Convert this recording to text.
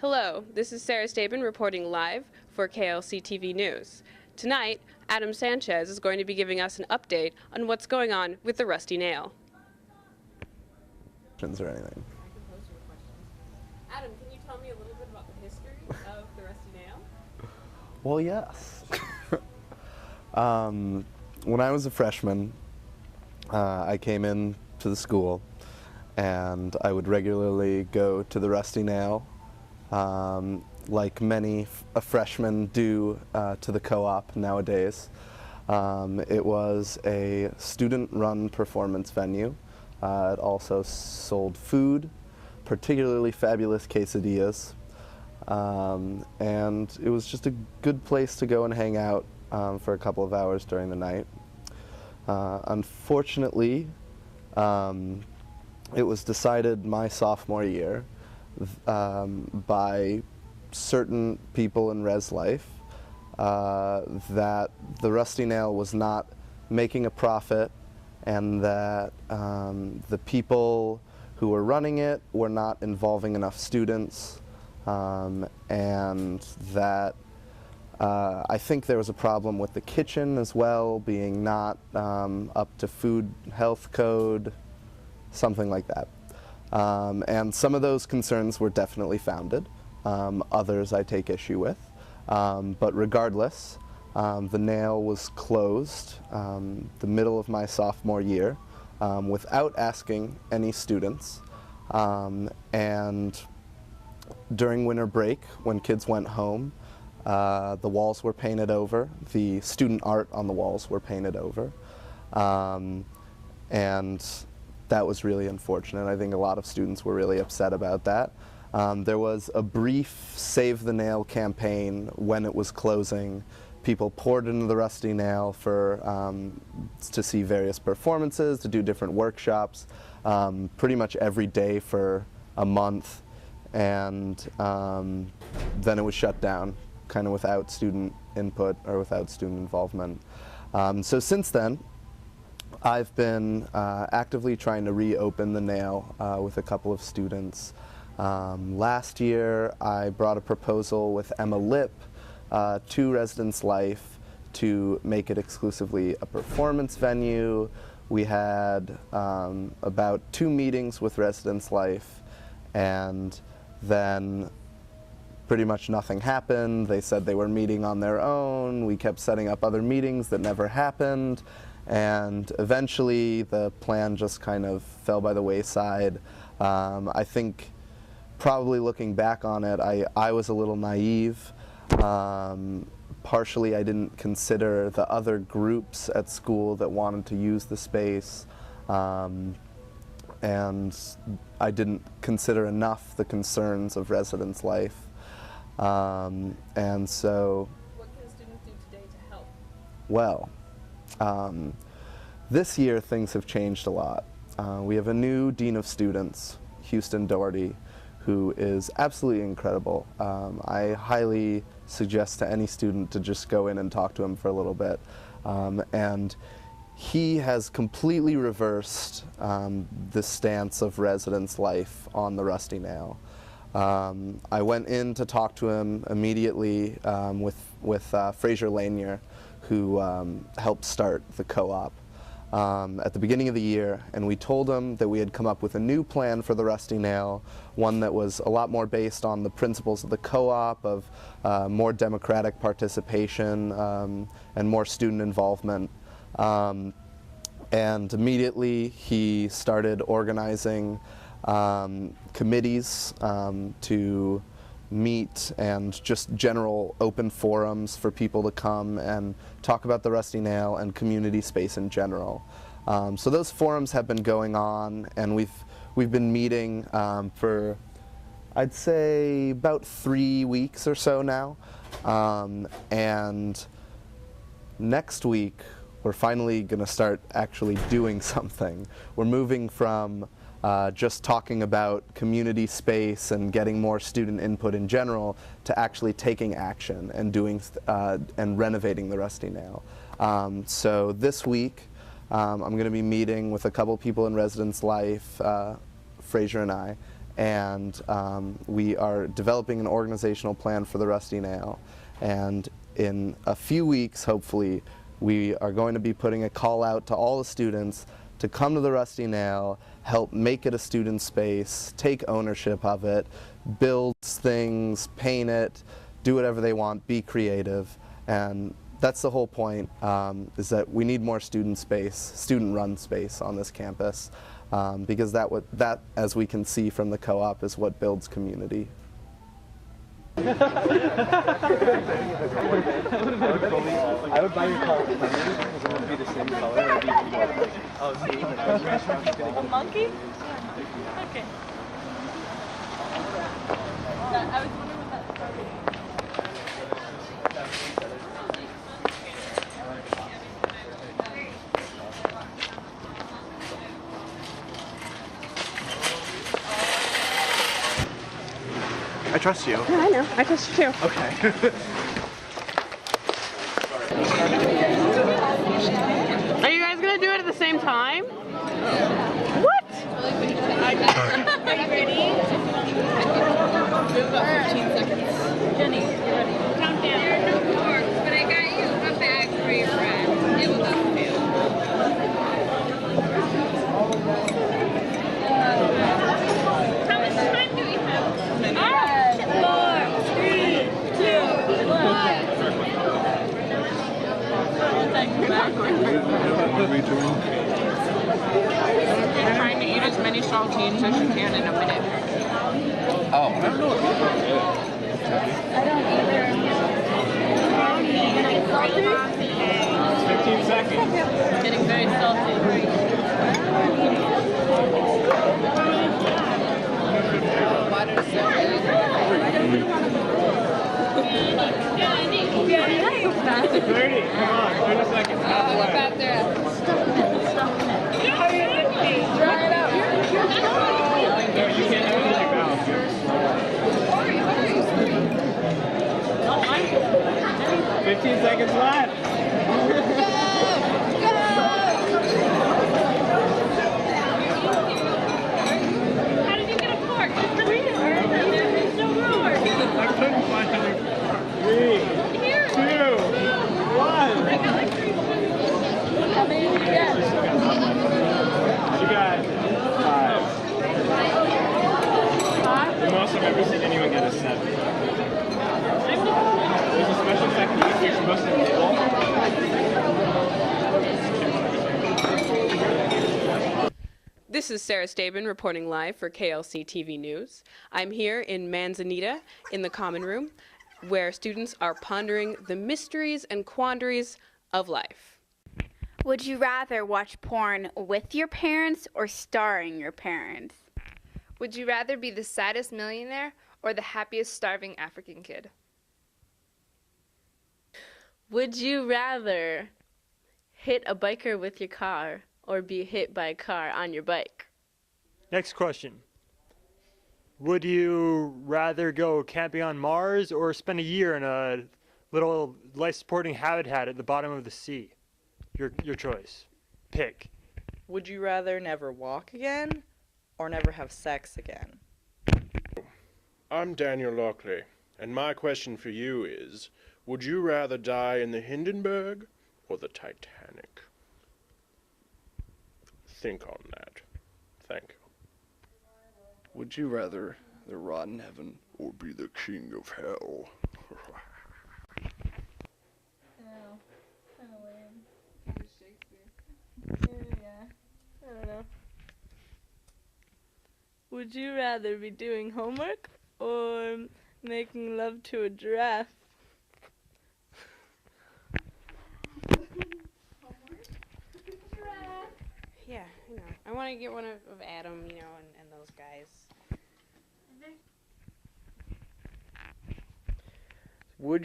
Hello, this is Sarah Stabin reporting live for KLCTV News. Tonight, Adam Sanchez is going to be giving us an update on what's going on with the rusty nail. Or anything. I can pose you questions. Adam, can you tell me a little bit about the history of the rusty nail? Well, yes. When I was a freshman, I came in to the school and I would regularly go to the Rusty Nail, like many freshmen do to the co-op nowadays. It was a student-run performance venue. It also sold food, particularly fabulous quesadillas, and it was just a good place to go and hang out for a couple of hours during the night. Unfortunately, it was decided my sophomore year by certain people in res life that the Rusty Nail was not making a profit, and that the people who were running it were not involving enough students, and that I think there was a problem with the kitchen as well, being not up to food health code, something like that. And some of those concerns were definitely founded. Others I take issue with. But regardless, the Nail was closed the middle of my sophomore year without asking any students. And during winter break, when kids went home, the walls were painted over. The student art on the walls were painted over. And that was really unfortunate. I think a lot of students were really upset about that. There was a brief Save the Nail campaign when it was closing. People poured into the Rusty Nail to see various performances, to do different workshops, pretty much every day for a month. And then it was shut down, kind of without student input or without student involvement. So since then, I've been actively trying to reopen the Nail with a couple of students. Last year, I brought a proposal with Emma Lip to Residence Life to make it exclusively a performance venue. We had about 2 meetings with Residence Life, and then pretty much nothing happened. They said they were meeting on their own. We kept setting up other meetings that never happened. And eventually the plan just kind of fell by the wayside. I think probably looking back on it, I was a little naive. Partially I didn't consider the other groups at school that wanted to use the space. And I didn't consider enough the concerns of Residence Life. And so... What can students do today to help? Well, this year things have changed a lot. We have a new Dean of Students, Houston Doherty, who is absolutely incredible. I highly suggest to any student to just go in and talk to him for a little bit. And he has completely reversed the stance of Residence Life on the Rusty Nail. I went in to talk to him immediately with Fraser Lanier, who helped start the co-op at the beginning of the year, and we told him that we had come up with a new plan for the Rusty Nail, one that was a lot more based on the principles of the co-op, of more democratic participation and more student involvement. And immediately he started organizing committees to meet, and just general open forums for people to come and talk about the Rusty Nail and community space in general. So those forums have been going on, and we've been meeting for, I'd say, about 3 weeks or so now. And next week we're finally going to start actually doing something. We're moving from just talking about community space and getting more student input in general to actually taking action and doing and renovating the Rusty Nail. So this week I'm going to be meeting with a couple people in Residence Life, Fraser and I, and we are developing an organizational plan for the Rusty Nail. And in a few weeks, hopefully, we are going to be putting a call out to all the students to come to the Rusty Nail, help make it a student space, take ownership of it, build things, paint it, do whatever they want, be creative. And that's the whole point, is that we need more student space, student-run space on this campus, because that, as we can see from the co-op, is what builds community. I would buy your car because it would be the same color. Oh, see? A monkey? Okay. I was wondering what that was. I trust you. Yeah, I know. I trust you too. Okay. Are you guys gonna do it at the same time? What? Are you ready? We have about 15 seconds. Jenny, you ready? Count down. There are no forks, but I got you a bag for your friend. It will go too. How much time do we have? 4, 3, 2, 1. What are we doing? You're trying to eat as many saltines as you can in a minute. Oh. I don't know. I don't either. 15 seconds. Getting very salty. Water's so good. 30. Come on. 30 seconds. Look out there. Try it out. You can't have it like that. 15 seconds left. How did you get a fork? There's no fork. I couldn't find it. 3, 2, 1. I got like 3 forks. How many did you get? You got 5. The most I've ever seen anyone get is 7. There's a special technique you're supposed to nibble. This is Sarah Stabin reporting live for KLCTV News. I'm here in Manzanita in the common room where students are pondering the mysteries and quandaries of life. Would you rather watch porn with your parents or starring your parents? Would you rather be the saddest millionaire or the happiest starving African kid? Would you rather hit a biker with your car or be hit by a car on your bike? Next question. Would you rather go camping on Mars or spend a year in a little life-supporting habitat at the bottom of the sea? Your choice. Pick. Would you rather never walk again or never have sex again? I'm Daniel Lockley, and my question for you is, would you rather die in the Hindenburg or the Titanic? Think on that. Thank you. Would you rather the rot in heaven or be the king of hell? I don't know. Would you rather be doing homework or making love to a giraffe? Yeah, I want to get one of Adam, and those guys. Would